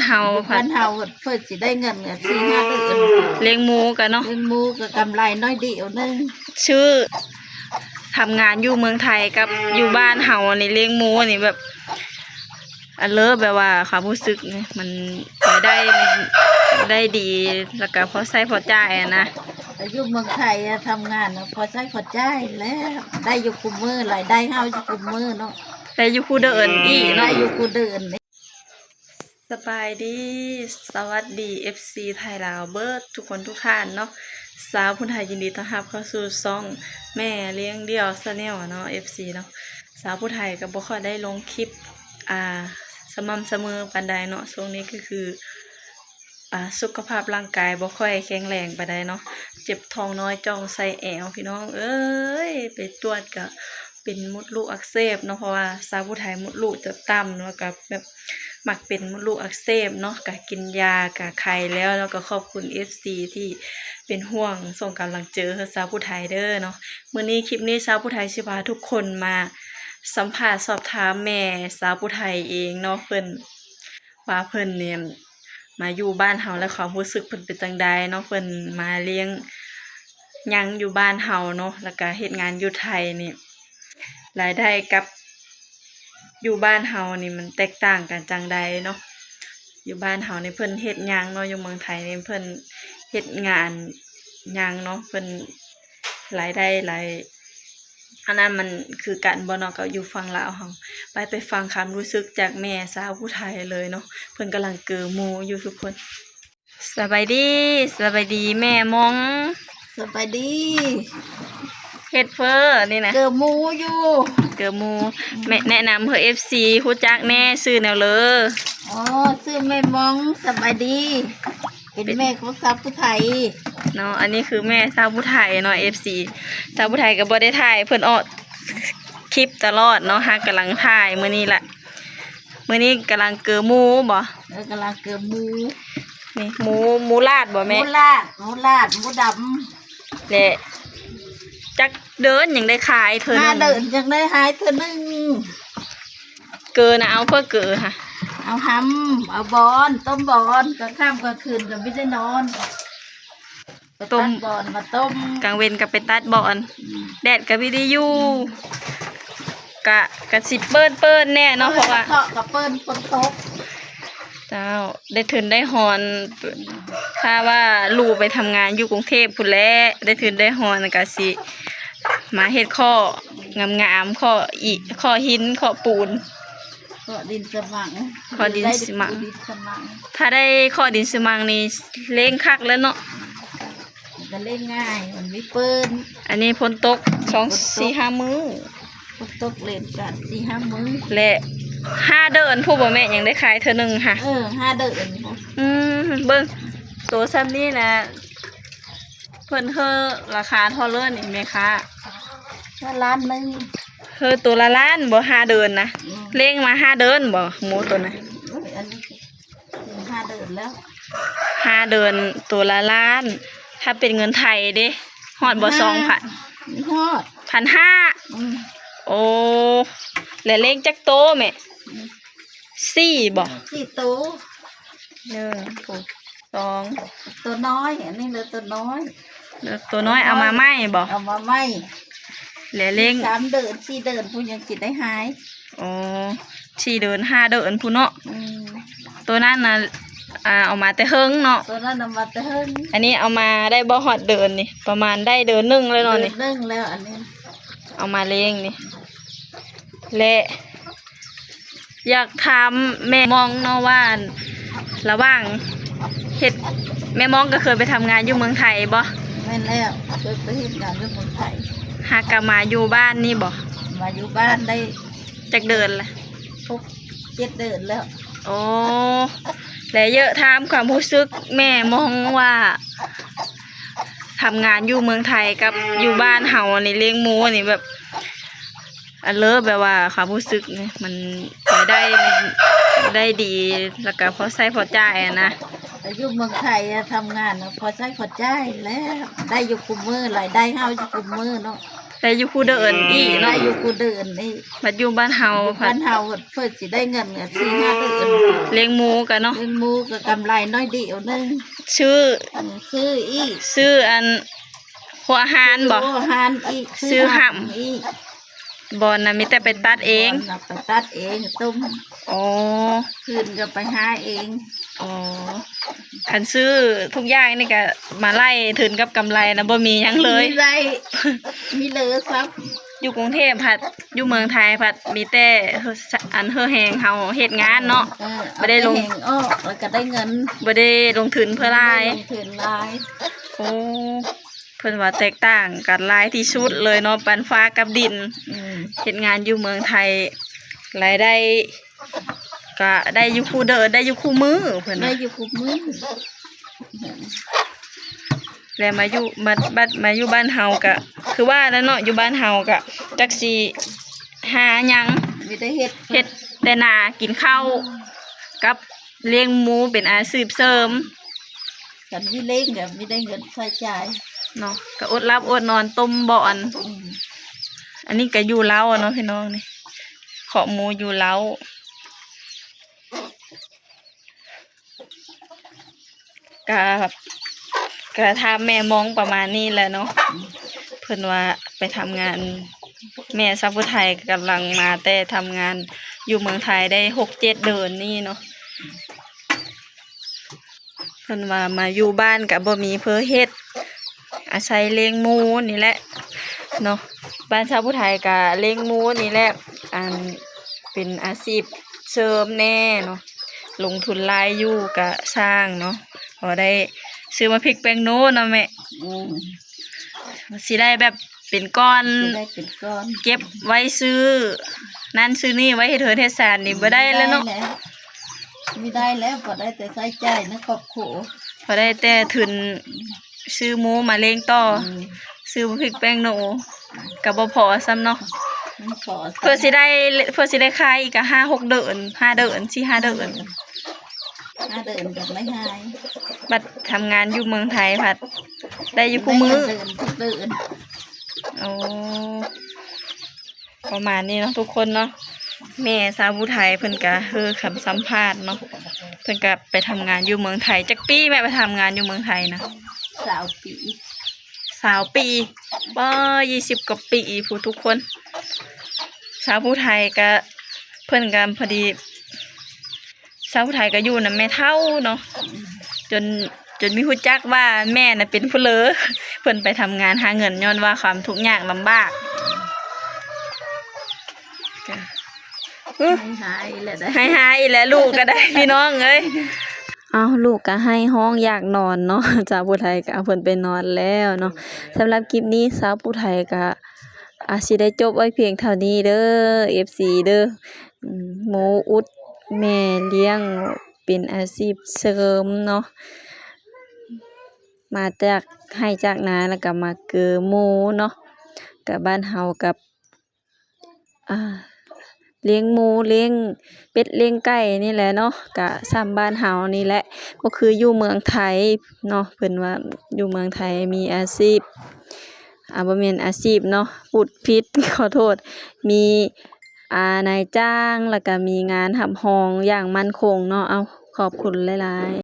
เฮาบ้านเฮาเพิ่นสิได้เงิน4-5 เดือนเลี้ยงหมูกันเนาะเลี้ยงหมูก็กำไรน้อยเดียวนึงชื่อทำงานอยู่เมืองไทยกับอยู่บ้านเฮานี่เลี้ยงหมูนี่แบบอันเลิศแบบว่าความรู้สึกนี่มันได้ดีแล้วก็พอใช้พอจ่ายนะอยู่เมืองไทยทำงานพอใช้พอจ่ายแล้วได้อยู่คุมมือหลายได้เฮาอยู่คุมมือเนาะได้อยู่คู่เดินอีเนาะได้อยู่คู่เดินสบายดีสวัสดี FC ไทยลาวเบิร์ดทุกคนทุกท่านเนาะสาวผู้ไทยยินดีต้อนรับเข้าสู่ช่องแม่เลี้ยงเดี่ยวชาแนลเนาะ FC เนาะสาวผู้ไทยก็บ่ค่อยได้ลงคลิปสม่ำเสมอปานใดเนาะช่วงนี้ก็คือสุขภาพร่างกายบ่ค่อยแข็งแรงปานใดเนาะเจ็บท้องน้อยจ้องใส่แอวพี่น้องเอ้ยไปตรวจก็เป็นมดลูกอักเสบเนาะเพราะว่าสาวผู้ไทยมดลูกจะต่ำแล้วก็แบบมักเป็นมดลูกอักเสบเนาะก็กินยากะไข้แล้วก็ขอบคุณ FC ที่เป็นห่วงส่งกำลังเจอสาวผู้ไทยเด้อเนาะมื้อนี้คลิปนี้สาวผู้ไทยสิพาทุกคนมาสัมภาษณ์สอบถามแม่สาวผู้ไทยเองเนาะเพิ่นว่าเพิ่นเนี่ยมาอยู่บ้านเฮาแล้วความรู้สึกเพิ่นเป็นจังใดเนาะเพิ่นมาเลี้ยงยังอยู่บ้านเฮาเนาะแล้วก็เฮ็ดงานอยู่ไทยนี่รายได้กับอยู่บ้านเฮานี่มันแตกต่างกันจังใดเนาะอยู่บ้านเฮานี่เพิ่นเฮ็ดหยังเนาะอยู่เมืองไทยนี่เพิ่นเฮ็ดงานหยังเนาะเพิ่นรายได้หลายอันนั้นมันคือกันบ่เนาะก็อยู่ฝั่งลาวเฮาไปฟังความรู้สึกจากแม่สาวผู้ไทยเลยเนาะเพิ่นกำลังเกอหมูอยู่ทุกคนสบายดีแม่มองสบายดีเฮ็ดเฟอนี่นะเกอหมูอยู่เกอหมูแม่แนะนำเพื่อ FC ฮู้จักแน่ชื่อแนวเลยอ๋อชื่อแม่มองสบายดีเป็นแม่ของสาวผู้ไทยเนาะอันนี้คือแม่สาวผู้ไทยเนาะ FC สาวผู้ไทยก็บ่ได้ถ่ายเพิ่นออกคลิปตลอดเนาะฮะกำลังถ่ายมื้อนี้แหละมื้อนี้กำลังเกอหมูบ่กำลังเกอหมูนี่หมูลาดบ่แม่หมูลาดหมูดำและจักเดินยังได้ขายเธอนึงเดินยังได้หายเธอนึงเกอนะเอาเพื่อเกอค่ะเอาหำเอาบอนต้มบอนกลางค่ำกลางคืนก็ไม่ได้นอนต้มบอนมาต้มกลางเวรกับไปตัดบอนแดดกับวิดียูกะสิเปิ้นแน่เนาะเพราะว่ากับเปิ้นฝนตกเจ้าได้ถึงได้ฮอนถ้าว่าลูกไปทำงานอยู่กรุงเทพพุ่นแล้วได้ถึงได้ฮอนกะสิมาเฮ็ดข้องามข้อหินข้อปูนข้อดินสมังข้อดินสมังถ้าได้ข้อดินสมังนี่เล่งคักแล้วเนาะจะเล่นง่ายมันไม่เปิ้นอันนี้ฝนตก2-4-5 มื้อฝนตกเล่นกัน4-5 มื้อและ5 เดือนผู้บ่แม่ยังได้ขายเธอหนึ่งค่ะ5 เดือนเบิ่งตัวซ้ำนี่นะเพิ่นเฮอราคาเท่าเลื่อนนี่แม่ค้าล้านนึงเฮอตัวละล้านบ่5 เดือนนะเลี้ยงมา5 เดือนบ่หมูตัวน่ะอันนี้5 เดือนแล้ว5 เดือนตัวละล้านถ้าเป็นเงินไทยเด้ฮอดบ่ 2,000 ฮอด 1,500โอ้แล้วเลี้ยงจักโตแม่4บ่4 โต1 2ตัวน้อยอันนี้เหลือตัวน้อยเอามาไหมบ่เอามาไหมแล้วเลี้ยง3 เดือน4 เดือนผู้ยังกินได้หายอ๋อ4 เดือน5 เดือนผู้เนาะตัวนั้นน่ะเอามาแต่เฮิงเนาะตัวนั้นเอามาแต่เฮิงอันนี้เอามาได้บ่ฮอดเดือนนี่ประมาณได้เดือนนึงเลยเนาะนี่นึงแล้วอันนี้เอามาเลี้ยงนี่และอยากถามแม่มองเนาะว่าระหว่างเฮ็ดแม่มองก็เคยไปทำงานอยู่เมืองไทยบ่แม่นแล้วเคยไปเฮ็ดงานอยู่เมืองไทยหากกลับมาอยู่บ้านนี่บ่มาอยู่บ้านได้จักเดือนละ7 เดือนแล้วโอ้และเยอะถามความรู้สึกแม่มองว่าทำงานอยู่เมืองไทยกับอยู่บ้านเฮานี่เลี้ยงหมูนี่แบบอันเลิศแบบว่าความรู้สึกนี่มันได้ดีแล้วก็พอใช้พอจ่ายนะอยู่เมืองไทยทำงานพอใช้พอจ่ายแล้วได้อยู่คุมมือหลายได้เฮาอยู่คุมมือเนาะ แต่อยู่คู่เดินอีก ได้ เนาะ อยู่กูเดินนี่ บัดอยู่บ้านเฮาผั บ้า ด นเฮาเพิ่นสิได้เงินเนี่ย4-5 เดือน เลี้ยงหมูกันเนาะ เลี้ยงหมูก็กำไรน้อยเดียวนึง ชื่อ ซื้ออีก ชื่ออันหัวอาหารบ่ ซื้ออาหารอีก ซื้อหำ อีก บอนน่ะมีแต่ไปตัดเอง บ่นไปตัดเองต้ม อ๋อ คืนก็ไปหาเอง อ๋อคันซื้อทุกอย่างนี่ก็มาไล่ถึงกับกำไรนะบ่มีหยังเลย มีไรมีเหลือซับ อยู่กรุงเทพผัดอยู่เมืองไทยผัดมีแต่อันเฮอแหงเฮาเฮ็ดงานเนาะ บ่ได้ลง เอาปแห่ออกแล้วก็ได้เงิน บ่ได้ลงทุนเพื่อราย ลงทุนลาย โอ้เพิ่นว่าแตกต่างกันหลายที่สุดเลยเนาะปันฟ้ากับดิน อืม เฮ็ดงานอยู่เมืองไทยรายได้ก็ได้อยู่คู่เดินได้อยู่คู่มือเพิ่น ได้ น่ะ อยู่คุบมือ แล้วมาอยู่มาอยู่บ้านเฮาก็คือว่าแล้วเนาะอยู่บ้านเฮาก็จักสิหาหยัง มีได้เฮ็ด เฮ็ดแต่นากินข้าวกับเลี้ยงหมูเป็นอาชีพเสริม กันมีเล่งก็มีได้เงินใช้จ่าย เนาะก็อดหลับอดนอนต้มบ่อน อืม อันนี้ก็อยู่เล้าอะเนาะพี่น้องนี่ขอหมูอยู่เล้าก็ถ้าแม่มองประมาณนี้แหละเนาะเพิ่นว่าไปทำงานแม่ซาผู้ไทยกำลังมาแต่ทำงานอยู่เมืองไทยได้6-7 เดือนนี่เนาะเพิ่นว่ามาอยู่บ้านก็บ่มีเพื่อเฮ็ดอาศัยเลี้ยงหมูนี่แหละเนาะบ้านชาวผู้ไทยก็เลี้ยงหมูนี่แหละอันเป็นอาชีพเสริมแน่เนาะลงทุนหลายอยู่ก็สร้างเนาะพอได้ซื้อมาพริกแป้งโน้เนาะแม่ อืม สิได้แบบเป็นก้อน สิได้เป็นก้อน เก็บไว้ซื้อนั่นซื้อนี่ไว้ให้เธอเทศานนี่บ่ได้แล้วเนาะ ไม่ได้แล้วพอได้แต่ใช้จ่ายนะครอบครัว พอได้แต่ทุนซื้อหมูมาเลี้ยงต่อ อืม ซื้อพริกแป้งโนก็บ่พอซ้ำเนาะ มันขอ เพื่อสิได้ขายอีกก็5-6 เดือน5 เดือน4-5 เดือน 5 เดือนก็ไม่หาย บัดทำงานอยู่เมืองไทยผัดได้อยู่คู่มือ ได้เงินทุกเดือน โอ้ประมาณนี้เนาะทุกคนเนาะแม่สาวผู้ไทยเพิ่นก็คือคำสัมภาษณ์เนาะเพิ่นก็ไปทำงานอยู่เมืองไทยจักปีแม่ไปทำงานอยู่เมืองไทยนะ 20 ปี 20 ปีบ่20 กว่าปีผู้ทุกคนสาวผู้ไทยก็เพิ่นก็พอดีสาวผู้ไทยก็อยู่นำแม่เฒ่าเนาะจนมีฮู้จักว่าแม่น่ะเป็นผู้เลอ เพิ่นไปทำงานหาเงินย้อนว่าความทุกข์ยากลำบากก็ ไม่หายแล้วได้ ให้หาอีกแล้วลูกก็ได้ พี่น้องเอ้ยเอาลูกก็ให้ห้องอยากนอนเนาะ สาวผู้ไทยก็เอาเพิ่นไปนอนแล้วเนาะสำหรับคลิปนี้สาวผู้ไทยก็อาจสิได้จบไว้เพียงเท่านี้เด้อ FC เด้อหมูอุดแม่เลี้ยงเป็นอาชีพเสริมเนาะมาจากให้จากนาแล้วก็มาเกอหมูเนาะกับบ้านเฮากับเลี้ยงหมูเลี้ยงเป็ดเลี้ยงไก่นี่แหละเนาะกะซ้ำบ้านเฮานี่แหละก็คืออยู่เมืองไทยเนาะเพิ่นว่าอยู่เมืองไทยมีอาชีพบ่แม่นอาชีพเนาะพูดผิด ขอโทษมีนายจ้างแล้วก็มีงานรับรองอย่างมั่นคงเนาะเอาขอบคุณหลายๆ